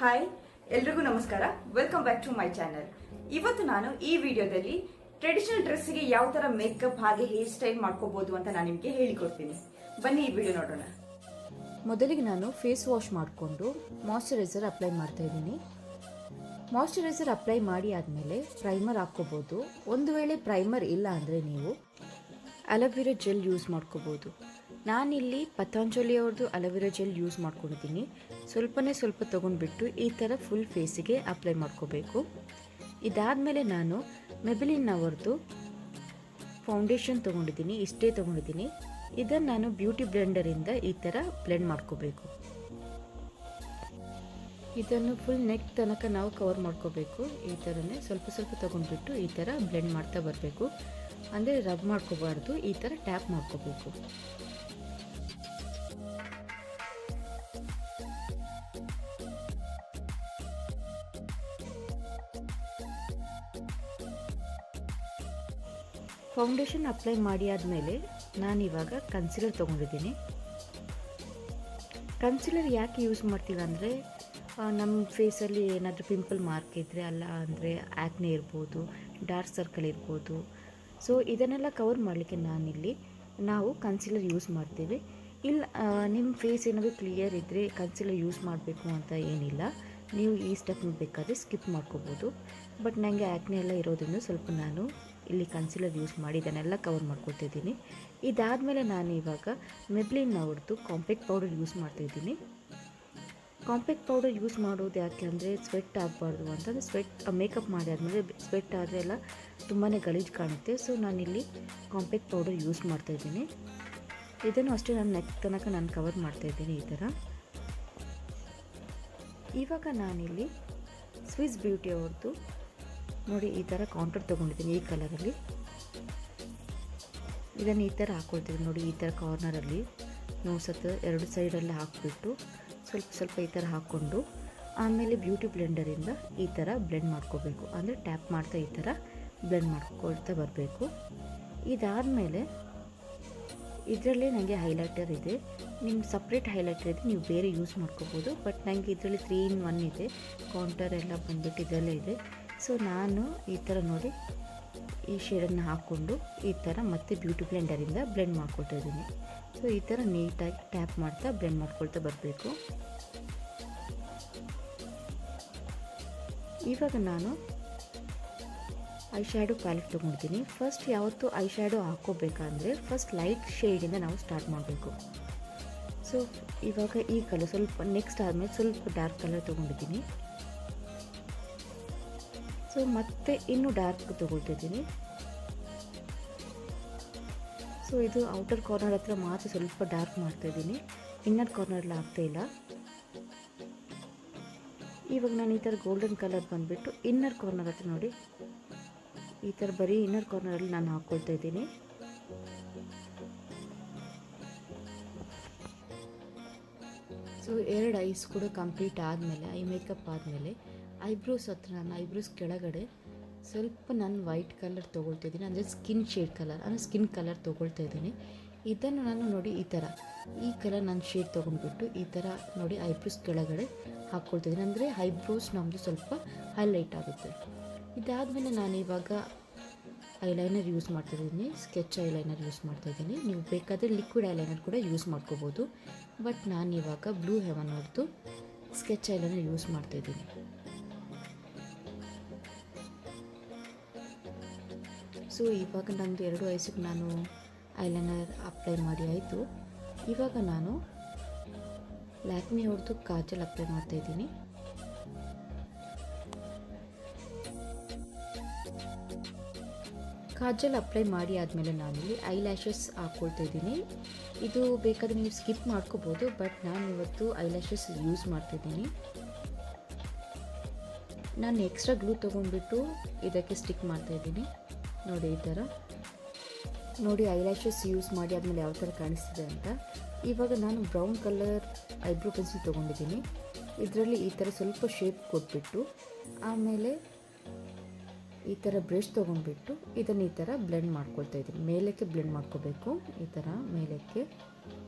Hi, ಎಲ್ರಿಗೂ ನಮಸ್ಕಾರ. Welcome back to my channel. ಇವತ್ತು ನಾನು ಈ ವಿಡಿಯೋದಲ್ಲಿ ಟ್ರೆಡಿಷನಲ್ ಡ್ರೆಸ್ಗೆ ಯಾವ ತರ ಮೇಕಪ್ ಹಾಗೆ ಹೇರ್ ಸ್ಟೈಲ್ ಮಾಡ್ಕೋಬಹುದು ಅಂತ ನಾನು ನಿಮಗೆ ಹೇಳಿಕೊಡ್ತೀನಿ. ಬನ್ನಿ ಈ ವಿಡಿಯೋ ನೋಡೋಣ. ಮೊದಲಿಗೆ ನಾನು ಫೇಸ್ ವಾಶ್ ಮಾಡಿಕೊಂಡು ಮಾಯ್ಶ್ಚರೈಸರ್ ಅಪ್ಲೈ ಮಾಡ್ತಾ ಇದ್ದೀನಿ. ಮಾಯ್ಶ್ಚರೈಸರ್ ಅಪ್ಲೈ ಮಾಡಿ ಆದಮೇಲೆ ಪ್ರೈಮರ್ ಹಾಕ್ಕೋಬೋದು. ಒಂದು ವೇಳೆ ಪ್ರೈಮರ್ ಇಲ್ಲ ಅಂದರೆ ನೀವು ಅಲೋವೆರಾ ಜೆಲ್ ಯೂಸ್ ಮಾಡ್ಕೋಬೋದು. ನಾನಿಲ್ಲಿ ಪತಂಜಲಿ ಅವ್ರದ್ದು ಅಲೋವೆರಾ ಜೆಲ್ ಯೂಸ್ ಮಾಡ್ಕೊಂಡಿದ್ದೀನಿ. ಸ್ವಲ್ಪ ತೊಗೊಂಡ್ಬಿಟ್ಟು ಈ ಥರ ಫುಲ್ ಫೇಸಿಗೆ ಅಪ್ಲೈ ಮಾಡ್ಕೋಬೇಕು. ಇದಾದಮೇಲೆ ನಾನು ಮೆಬಿಲಿನ್ ಅವ್ರದ್ದು ಫೌಂಡೇಶನ್ ತೊಗೊಂಡಿದ್ದೀನಿ. ಇಷ್ಟೇ ತೊಗೊಂಡಿದ್ದೀನಿ. ಇದನ್ನು ನಾನು ಬ್ಯೂಟಿ ಬ್ಲೆಂಡರಿಂದ ಈ ಥರ ಬ್ಲೆಂಡ್ ಮಾಡ್ಕೋಬೇಕು. ಇದನ್ನು ಫುಲ್ ನೆಕ್ ತನಕ ನಾವು ಕವರ್ ಮಾಡ್ಕೋಬೇಕು. ಈ ಥರನೇ ಸ್ವಲ್ಪ ತೊಗೊಂಡ್ಬಿಟ್ಟು ಈ ಥರ ಬ್ಲೆಂಡ್ ಮಾಡ್ತಾ ಬರಬೇಕು. ಅಂದರೆ ರಬ್ ಮಾಡ್ಕೋಬಾರ್ದು, ಈ ಥರ ಟ್ಯಾಪ್ ಮಾಡ್ಕೋಬೇಕು. ಫೌಂಡೇಶನ್ ಅಪ್ಲೈ ಮಾಡಿ ಆದಮೇಲೆ ನಾನಿವಾಗ ಕನ್ಸಿಲರ್ ತೊಗೊಂಡಿದ್ದೀನಿ. ಕನ್ಸಿಲರ್ ಯಾಕೆ ಯೂಸ್ ಮಾಡ್ತೀವಿ ಅಂದರೆ ನಮ್ಮ ಫೇಸಲ್ಲಿ ಏನಾದರೂ ಪಿಂಪಲ್ ಮಾರ್ಕ್ ಇದ್ದರೆ, ಅಲ್ಲ ಅಂದರೆ ಆ್ಯಕ್ನೆ ಇರ್ಬೋದು, ಡಾರ್ಕ್ ಸರ್ಕಲ್ ಇರ್ಬೋದು. ಸೊ ಇದನ್ನೆಲ್ಲ ಕವರ್ ಮಾಡಲಿಕ್ಕೆ ನಾವು ಕನ್ಸಿಲರ್ ಯೂಸ್ ಮಾಡ್ತೀವಿ. ಇಲ್ಲ ನಿಮ್ಮ ಫೇಸ್ ಏನಾದರೂ ಕ್ಲಿಯರ್ ಇದ್ದರೆ ಕನ್ಸಿಲರ್ ಯೂಸ್ ಮಾಡಬೇಕು ಅಂತ ಏನಿಲ್ಲ. ನೀವು ಈ ಸ್ಟೆಪ್ನ ಬೇಕಾದರೆ ಸ್ಕಿಪ್ ಮಾಡ್ಕೋಬೋದು. ಬಟ್ ನನಗೆ ಆ್ಯಕ್ನೆ ಎಲ್ಲ ಇರೋದ್ರಿಂದ ಸ್ವಲ್ಪ ನಾನು ಇಲ್ಲಿ ಕನ್ಸಿಲರ್ ಯೂಸ್ ಮಾಡಿ ಇದನ್ನೆಲ್ಲ ಕವರ್ ಮಾಡ್ಕೊಳ್ತಿದ್ದೀನಿ. ಇದಾದಮೇಲೆ ನಾನು ಇವಾಗ ಮೆಬ್ಲಿನ್ ಅವ್ರದ್ದು ಕಾಂಪ್ಯಾಕ್ಟ್ ಪೌಡರ್ ಯೂಸ್ ಮಾಡ್ತಾಯಿದ್ದೀನಿ. ಕಾಂಪ್ಯಾಕ್ಟ್ ಪೌಡರ್ ಯೂಸ್ ಮಾಡೋದು ಯಾಕೆ ಅಂದರೆ ಸ್ವೆಟ್ ಆಗಬಾರ್ದು ಅಂತಂದರೆ ಮೇಕಪ್ ಮಾಡಿ ಆದಮೇಲೆ ಸ್ವೆಟ್ ಆದರೆ ಎಲ್ಲ ತುಂಬಾ ಗಲೀಜು ಕಾಣುತ್ತೆ. ಸೊ ನಾನಿಲ್ಲಿ ಕಾಂಪ್ಯಾಕ್ಟ್ ಪೌಡರ್ ಯೂಸ್ ಮಾಡ್ತಾಯಿದ್ದೀನಿ. ಇದನ್ನು ಅಷ್ಟೇ ನಾನು ನೆಕ್ ತನಕ ನಾನು ಕವರ್ ಮಾಡ್ತಾಯಿದ್ದೀನಿ ಈ ಥರ. ಇವಾಗ ನಾನಿಲ್ಲಿ ಸ್ವಿಸ್ ಬ್ಯೂಟಿ ಅವ್ರದ್ದು ನೋಡಿ ಈ ಥರ ಕಾಂಟೂರ್ ತೊಗೊಂಡಿದ್ದೀನಿ. ಈ ಕಲರಲ್ಲಿ ಇದನ್ನು ಈ ಥರ ಹಾಕ್ಕೊಳ್ತಿದ್ದೀನಿ. ನೋಡಿ ಈ ಥರ ಕಾರ್ನರಲ್ಲಿ ನೋಸತ್ತು ಎರಡು ಸೈಡಲ್ಲಿ ಹಾಕಿಬಿಟ್ಟು ಸ್ವಲ್ಪ ಈ ಥರ ಹಾಕ್ಕೊಂಡು ಆಮೇಲೆ ಬ್ಯೂಟಿ ಬ್ಲೆಂಡರಿಂದ ಈ ಥರ ಬ್ಲೆಂಡ್ ಮಾಡ್ಕೋಬೇಕು. ಅಂದರೆ ಟ್ಯಾಪ್ ಮಾಡ್ತಾ ಈ ಥರ ಬ್ಲೆಂಡ್ ಮಾಡ್ಕೊಳ್ತಾ ಬರಬೇಕು. ಇದಾದಮೇಲೆ ಇದರಲ್ಲೇ ನನಗೆ ಹೈಲೈಟರ್ ಇದೆ. ನಿಮ್ಮ ಸಪ್ರೇಟ್ ಹೈಲೈಟರ್ ಇದೆ, ನೀವು ಬೇರೆ ಯೂಸ್ ಮಾಡ್ಕೋಬೋದು. ಬಟ್ ನನಗೆ ಇದರಲ್ಲಿ 3 in 1 ಇದೆ. ಕೌಂಟರ್ ಎಲ್ಲ ಬಂದುಬಿಟ್ಟು ಇದರಲ್ಲೇ ಇದೆ. ಸೊ ನಾನು ಈ ಥರ ನೋಡಿ ಈ ಶೇಡನ್ನು ಹಾಕ್ಕೊಂಡು ಈ ಥರ ಮತ್ತೆ ಬ್ಯೂಟಿ ಬ್ಲೆಂಡರಿಂದ ಬ್ಲೆಂಡ್ ಮಾಡ್ಕೊಳ್ತಾ ಇದ್ದೀನಿ. ಸೊ ಈ ಥರ ನೀಟಾಗಿ ಟ್ಯಾಪ್ ಮಾಡ್ತಾ ಬ್ಲೆಂಡ್ ಮಾಡ್ಕೊಳ್ತಾ ಬರಬೇಕು. ಇವಾಗ ನಾನು ಐ ಶ್ಯಾಡೋ ಪ್ಯಾಲೆಟ್ ತೊಗೊಂಡಿದ್ದೀನಿ. ಫಸ್ಟ್ ಯಾವತ್ತೂ ಐ ಶ್ಯಾಡೋ ಹಾಕ್ಕೋಬೇಕಂದ್ರೆ ಫಸ್ಟ್ ಲೈಟ್ ಶೇಡಿಂದ ನಾವು ಸ್ಟಾರ್ಟ್ ಮಾಡಬೇಕು. ಸೊ ಇವಾಗ ಈ ಕಲರ್ ಸ್ವಲ್ಪ ನೆಕ್ಸ್ಟ್ ಆದಮೇಲೆ ಸ್ವಲ್ಪ ಡಾರ್ಕ್ ಕಲರ್ ತೊಗೊಂಡಿದ್ದೀನಿ. ಸೊ ಮತ್ತೆ ಇನ್ನೂ ಡಾರ್ಕ್ ತೊಗೊಳ್ತಿದ್ದೀನಿ. ಸೊ ಇದು ಔಟರ್ ಕಾರ್ನರ್ ಹತ್ರ ಮಾತ್ರ ಸ್ವಲ್ಪ ಡಾರ್ಕ್ ಮಾಡ್ತಾಯಿದ್ದೀನಿ. ಇನ್ನರ್ ಕಾರ್ನರ್ಲ್ಲಿ ಆಗ್ತಾಯಿಲ್ಲ. ಇವಾಗ ನಾನು ಈ ಥರ ಗೋಲ್ಡನ್ ಕಲರ್ ಬಂದುಬಿಟ್ಟು ಇನ್ನರ್ ಕಾರ್ನರ್ ಹತ್ರ ನೋಡಿ ಈ ಥರ ಬರೀ ಇನ್ನರ್ ಕಾರ್ನರಲ್ಲಿ ನಾನು ಹಾಕ್ಕೊಳ್ತಾ ಇದ್ದೀನಿ. ಸೊ 2 ಐಸ್ ಕೂಡ ಕಂಪ್ಲೀಟ್ ಆದಮೇಲೆ ಐ ಮೇಕಪ್ ಆದಮೇಲೆ ಐಬ್ರೋಸ್ ಹತ್ರ ನಾನು ಐಬ್ರೋಸ್ ಕೆಳಗಡೆ ಸ್ವಲ್ಪ ನಾನು ವೈಟ್ ಕಲರ್ ತೊಗೊಳ್ತಾ ಇದ್ದೀನಿ. ಅಂದರೆ ಸ್ಕಿನ್ ಶೇಡ್ ಕಲರ್ ಅಂದರೆ ಸ್ಕಿನ್ ಕಲರ್ ತೊಗೊಳ್ತಾ ಇದ್ದೀನಿ. ಇದನ್ನು ನಾನು ನೋಡಿ ಈ ಕಲರ್ ನಾನು ಶೇಡ್ ತೊಗೊಂಡ್ಬಿಟ್ಟು ಈ ಥರ ನೋಡಿ ಐಬ್ರೋಸ್ ಕೆಳಗಡೆ ಹಾಕ್ಕೊಳ್ತಾ ಇದ್ದೀನಿ. ಅಂದರೆ ಐಬ್ರೋಸ್ ನಮ್ಮದು ಸ್ವಲ್ಪ ಹೈಲೈಟ್ ಆಗುತ್ತೆ. ಇದಾದಮೇಲೆ ನಾನು ಇವಾಗ ಐಲೈನರ್ ಯೂಸ್ ಮಾಡ್ತಾಯಿದ್ದೀನಿ. ಸ್ಕೆಚ್ ಐಲೈನರ್ ಯೂಸ್ ಮಾಡ್ತಾಯಿದ್ದೀನಿ. ನೀವು ಬೇಕಾದರೆ ಲಿಕ್ವಿಡ್ ಐಲೈನರ್ ಕೂಡ ಯೂಸ್ ಮಾಡ್ಕೋಬೋದು. ಬಟ್ ನಾನು ಇವಾಗ ಬ್ಲೂ ಹೆವನ್ ಅವ್ರದ್ದು ಸ್ಕೆಚ್ ಐಲೈನರ್ ಯೂಸ್ ಮಾಡ್ತಾಯಿದ್ದೀನಿ. ಸೊ ಇವಾಗ ನಮ್ಮದು 2 ಐಸಿಗೆ ನಾನು ಐಲೈನರ್ ಅಪ್ಲೈ ಮಾಡಿ ಆಯಿತು. ಇವಾಗ ನಾನು ಲ್ಯಾಕ್ಮಿ ಅವ್ರದ್ದು ಕಾಜಲ್ ಅಪ್ಲೈ ಮಾಡ್ತಾಯಿದ್ದೀನಿ. ಕಾಜಲ್ ಅಪ್ಲೈ ಮಾಡಿ ಆದಮೇಲೆ ನಾನಿಲ್ಲಿ ಐ ಲ್ಯಾಶಸ್ ಹಾಕ್ಕೊಳ್ತಾ ಇದ್ದೀನಿ. ಇದು ಬೇಕಾದರೆ ನೀವು ಸ್ಕಿಪ್ ಮಾಡ್ಕೋಬೋದು. ಬಟ್ ನಾನು ಇವತ್ತು ಐ ಲ್ಯಾಶಸ್ ಯೂಸ್ ಮಾಡ್ತಿದ್ದೀನಿ. ನಾನು ಎಕ್ಸ್ಟ್ರಾ ಗ್ಲೂ ತೊಗೊಂಡ್ಬಿಟ್ಟು ಇದಕ್ಕೆ ಸ್ಟಿಕ್ ಮಾಡ್ತಾಯಿದ್ದೀನಿ. ನೋಡಿ ಈ ಥರ ನೋಡಿ ಐ ಲ್ಯಾಶಸ್ ಯೂಸ್ ಮಾಡಿ ಆದಮೇಲೆ ಯಾವ ಥರ ಕಾಣಿಸ್ತಿದೆ ಅಂತ. ಇವಾಗ ನಾನು ಬ್ರೌನ್ ಕಲರ್ ಐಬ್ರೋ ಪೆನ್ಸಿಲ್ ತೊಗೊಂಡಿದ್ದೀನಿ. ಇದರಲ್ಲಿ ಈ ಥರ ಸ್ವಲ್ಪ ಶೇಪ್ ಕೊಟ್ಬಿಟ್ಟು ಆಮೇಲೆ ಈ ಥರ ಬ್ರಷ್ ತೊಗೊಂಡ್ಬಿಟ್ಟು ಇದನ್ನು ಈ ಥರ ಬ್ಲೆಂಡ್ ಮಾಡ್ಕೊಳ್ತಾ ಇದ್ದೀನಿ. ಮೇಲಕ್ಕೆ ಬ್ಲೆಂಡ್ ಮಾಡ್ಕೋಬೇಕು ಈ ಥರ ಮೇಲಕ್ಕೆ.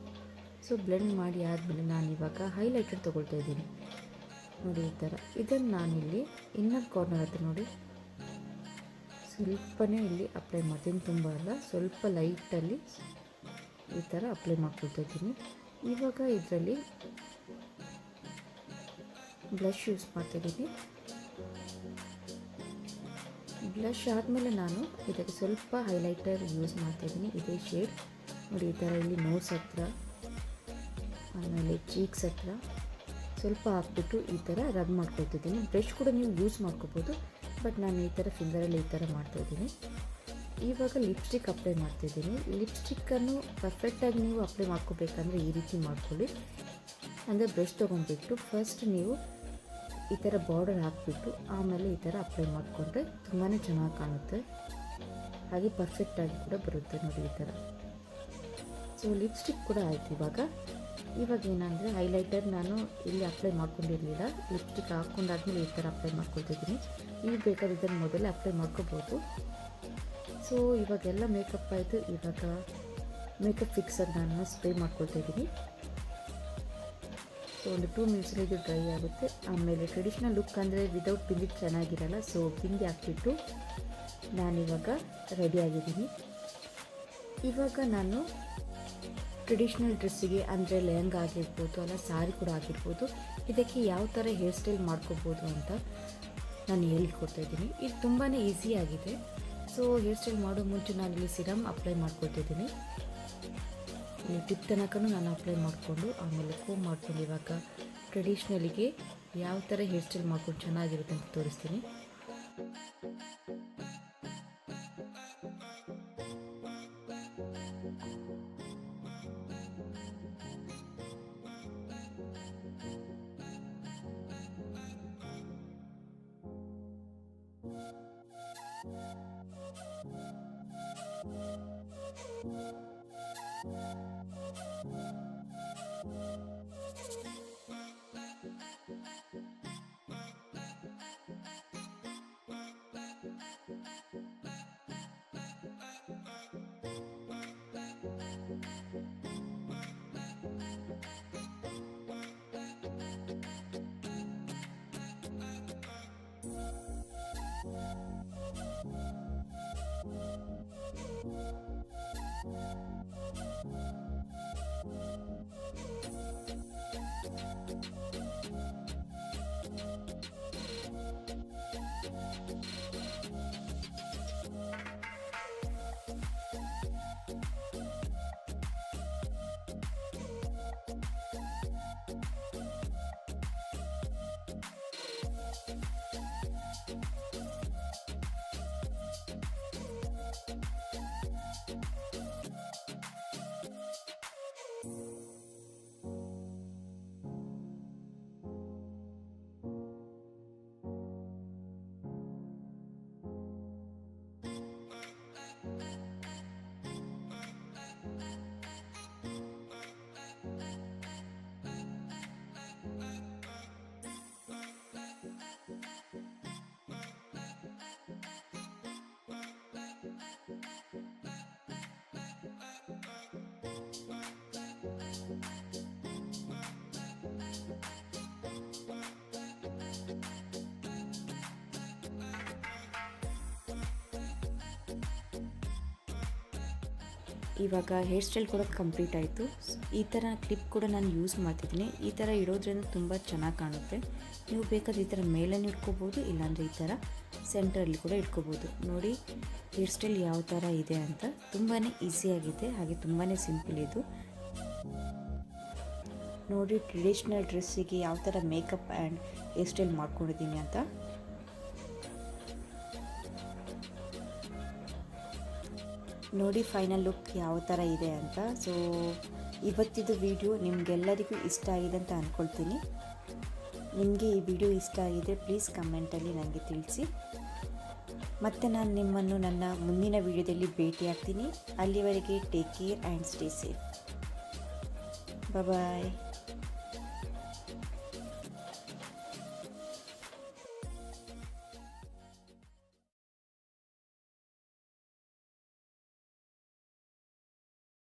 ಸೊ ಬ್ಲೆಂಡ್ ಮಾಡಿ ಆದಮೇಲೆ ನಾನು ಇವಾಗ ಹೈಲೈಟರ್ ತೊಗೊಳ್ತಾ ಇದ್ದೀನಿ. ನೋಡಿ ಈ ಥರ. ಇದನ್ನು ನಾನಿಲ್ಲಿ ಇನ್ನರ್ ಕಾರ್ನರ್ ಹತ್ರ ನೋಡಿ ಸ್ವಲ್ಪನೇ ಇಲ್ಲಿ ಅಪ್ಲೈ ಮಾಡ್ತೀನಿ, ತುಂಬ ಅಲ್ಲ, ಸ್ವಲ್ಪ ಲೈಟಲ್ಲಿ ಈ ಥರ ಅಪ್ಲೈ ಮಾಡ್ಕೊಳ್ತಾ ಇದ್ದೀನಿ. ಇವಾಗ ಇದರಲ್ಲಿ ಬ್ಲಷ್ ಯೂಸ್ ಮಾಡ್ತಾಯಿದ್ದೀನಿ. ಬ್ಲಷ್ ಆದಮೇಲೆ ನಾನು ಇದಕ್ಕೆ ಸ್ವಲ್ಪ ಹೈಲೈಟರ್ ಯೂಸ್ ಮಾಡ್ತಾಯಿದ್ದೀನಿ. ಇದೇ ಶೇಡ್ ನೋಡಿ ಈ ಥರ ಇಲ್ಲಿ ನೋಸ್ ಹತ್ರ ಆಮೇಲೆ ಚೀಕ್ಸ್ ಹತ್ರ ಸ್ವಲ್ಪ ಹಾಕ್ಬಿಟ್ಟು ಈ ಥರ ರಬ್ ಮಾಡ್ಕೊಳ್ತಿದ್ದೀನಿ. ಬ್ರಷ್ ಕೂಡ ನೀವು ಯೂಸ್ ಮಾಡ್ಕೋಬೋದು, ಬಟ್ ನಾನು ಈ ಥರ ಫಿಂಗರಲ್ಲಿ ಈ ಥರ ಮಾಡ್ತಾಯಿದ್ದೀನಿ. ಇವಾಗ ಲಿಪ್ಸ್ಟಿಕ್ ಅಪ್ಲೈ ಮಾಡ್ತಿದ್ದೀನಿ. ಲಿಪ್ಸ್ಟಿಕ್ಕನ್ನು ಪರ್ಫೆಕ್ಟಾಗಿ ನೀವು ಅಪ್ಲೈ ಮಾಡ್ಕೋಬೇಕಂದ್ರೆ ಈ ರೀತಿ ಮಾಡ್ಕೊಳ್ಳಿ. ಅಂದರೆ ಬ್ರಷ್ ತೊಗೊಂಡ್ಬಿಟ್ಟು ಫಸ್ಟ್ ನೀವು ಈ ಥರ ಬಾರ್ಡರ್ ಹಾಕಿಬಿಟ್ಟು ಆಮೇಲೆ ಈ ಥರ ಅಪ್ಲೈ ಮಾಡಿಕೊಂಡ್ರೆ ತುಂಬಾ ಚೆನ್ನಾಗಿ ಕಾಣುತ್ತೆ, ಹಾಗೆ ಪರ್ಫೆಕ್ಟಾಗಿ ಕೂಡ ಬರುತ್ತೆ ನೋಡಿ ಈ ಥರ. ಸೊ ಲಿಪ್ಸ್ಟಿಕ್ ಕೂಡ ಆಯಿತು. ಇವಾಗ ಏನಂದರೆ ಹೈಲೈಟರ್ ನಾನು ಇಲ್ಲಿ ಅಪ್ಲೈ ಮಾಡ್ಕೊಂಡಿರಲಿಲ್ಲ, ಲಿಪ್ಸ್ಟಿಕ್ ಹಾಕ್ಕೊಂಡಾದ್ಮೇಲೆ ಈ ಥರ ಅಪ್ಲೈ ಮಾಡ್ಕೊಳ್ತಿದ್ದೀನಿ. ನೀವು ಬೇಕಾದ್ರೆ ಇದನ್ನು ಮೊದಲೇ ಅಪ್ಲೈ ಮಾಡ್ಕೋಬೋದು. ಸೊ ಇವಾಗೆಲ್ಲ ಮೇಕಪ್ ಆಯಿತು. ಇವಾಗ ಮೇಕಪ್ ಫಿಕ್ಸರ್ ನಾನು ಸ್ಪ್ರೇ ಮಾಡ್ಕೊಳ್ತಾ ಇದ್ದೀನಿ. ಸೊ ಒಂದು 2 ಮಿನಿಟ್ಸಲ್ಲಿ ಇದು ಡ್ರೈ ಆಗುತ್ತೆ. ಆಮೇಲೆ ಟ್ರೆಡಿಷ್ನಲ್ ಲುಕ್ ಅಂದರೆ ವಿದೌಟ್ ಬಿಂದಿ ಚೆನ್ನಾಗಿರಲ್ಲ, ಸೊ ಬಿಂದಿ ಹಾಕ್ಬಿಟ್ಟು ನಾನಿವಾಗ ರೆಡಿಯಾಗಿದ್ದೀನಿ. ಇವಾಗ ನಾನು ಟ್ರೆಡಿಷ್ನಲ್ ಡ್ರೆಸ್ಸಿಗೆ ಅಂದರೆ ಲೆಹಂಗಾ ಆಗಿರ್ಬೋದು ಅಲ್ಲ ಸಾರಿ ಕೂಡ ಆಗಿರ್ಬೋದು, ಇದಕ್ಕೆ ಯಾವ ಥರ ಹೇರ್ ಸ್ಟೈಲ್ ಮಾಡ್ಕೋಬೋದು ಅಂತ ನಾನು ಹೇಳಿಕೊಡ್ತಾಯಿದ್ದೀನಿ. ಇದು ತುಂಬಾ ಈಸಿಯಾಗಿದೆ. ಸೊ ಹೇರ್ ಸ್ಟೈಲ್ ಮಾಡೋ ಮುಂಚೆ ನಾನಿಲ್ಲಿ ಸಿರಮ್ ಅಪ್ಲೈ ಮಾಡ್ಕೊಳ್ತಿದ್ದೀನಿ. ಇಲ್ಲಿ ಟಿಪ್ ತನಕನೂ ನಾನು ಅಪ್ಲೈ ಮಾಡಿಕೊಂಡು ಆಮೇಲೆ ಕೋಮ್ ಮಾಡ್ಕೊಂಡು ಇವಾಗ ಟ್ರೆಡಿಷ್ನಲಿಗೆ ಯಾವ ಥರ ಹೇರ್ ಸ್ಟೈಲ್ ಮಾಡ್ಕೊಂಡು ಚೆನ್ನಾಗಿರುತ್ತೆ ಅಂತ ತೋರಿಸ್ತೀನಿ. ಇವಾಗ ಹೇರ್ ಸ್ಟೈಲ್ ಕೂಡ ಕಂಪ್ಲೀಟ್ ಆಯಿತು. ಈ ಥರ ಕ್ಲಿಪ್ ಕೂಡ ನಾನು ಯೂಸ್ ಮಾಡ್ತಿದ್ದೀನಿ. ಈ ಥರ ಇಡೋದ್ರಿಂದ ತುಂಬ ಚೆನ್ನಾಗಿ ಕಾಣುತ್ತೆ. ನೀವು ಬೇಕಾದ್ರೆ ಈ ಥರ ಮೇಲೇ ಇಟ್ಕೋಬೋದು, ಇಲ್ಲಾಂದರೆ ಈ ಥರ ಸೆಂಟ್ರಲ್ಲಿ ಕೂಡ ಇಟ್ಕೋಬೋದು. ನೋಡಿ ಹೇರ್ ಸ್ಟೈಲ್ ಯಾವ ಥರ ಇದೆ ಅಂತ. ತುಂಬಾ ಈಸಿಯಾಗಿದೆ, ಹಾಗೆ ತುಂಬಾ ಸಿಂಪಲ್ ಇದು. ನೋಡಿ ಟ್ರೆಡಿಷ್ನಲ್ ಡ್ರೆಸ್ಸಿಗೆ ಯಾವ ಥರ ಮೇಕಪ್ ಆ್ಯಂಡ್ ಹೇರ್ ಸ್ಟೈಲ್ ಮಾಡ್ಕೊಂಡಿದ್ದೀನಿ ಅಂತ. ನೋಡಿ ಫೈನಲ್ ಲುಕ್ ಯಾವ ಥರ ಇದೆ ಅಂತ. ಸೊ ಇವತ್ತಿದು ವಿಡಿಯೋ ನಿಮಗೆಲ್ಲರಿಗೂ ಇಷ್ಟ ಆಗಿದೆ ಅಂತ ಅಂದ್ಕೊಳ್ತೀನಿ. ನಿಮಗೆ ಈ ವಿಡಿಯೋ ಇಷ್ಟ ಆಗಿದೆ ಪ್ಲೀಸ್ ಕಮೆಂಟಲ್ಲಿ ನನಗೆ ತಿಳಿಸಿ. ಮತ್ತು ನಾನು ನಿಮ್ಮನ್ನು ನನ್ನ ಮುಂದಿನ ವಿಡಿಯೋದಲ್ಲಿ ಭೇಟಿ ಆಗ್ತೀನಿ. ಅಲ್ಲಿವರೆಗೆ take care and stay safe. Bye.